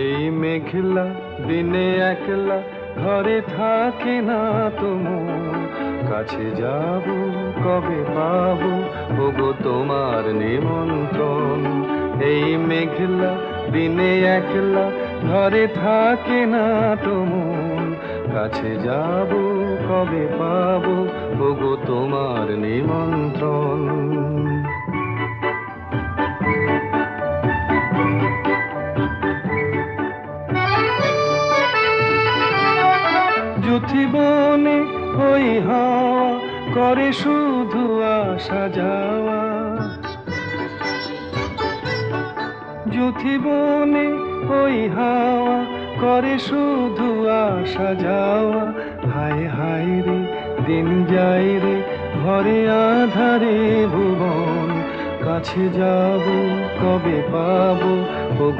এই মেঘলা দিনে একলা ঘরে থাকে না তো মন, কাছে যাব কবে পাবো ওগো তোমার নিমন্ত্রণ। এই মেঘলা দিনে একলা ঘরে থাকে না তো মন, কাছে যাব কবে পাবো ওগো তোমার নিমন্ত্রণ। যুথিবনে ওই হাওয়া করে শুধু আসা যাওয়া, যুথিবনে ওই হাওয়া করে শুধু আসা যাওয়া। হায় হায় রে দিন যায় রে ঘরে আধারে ভুবন, কাছে যাব কবে পাবো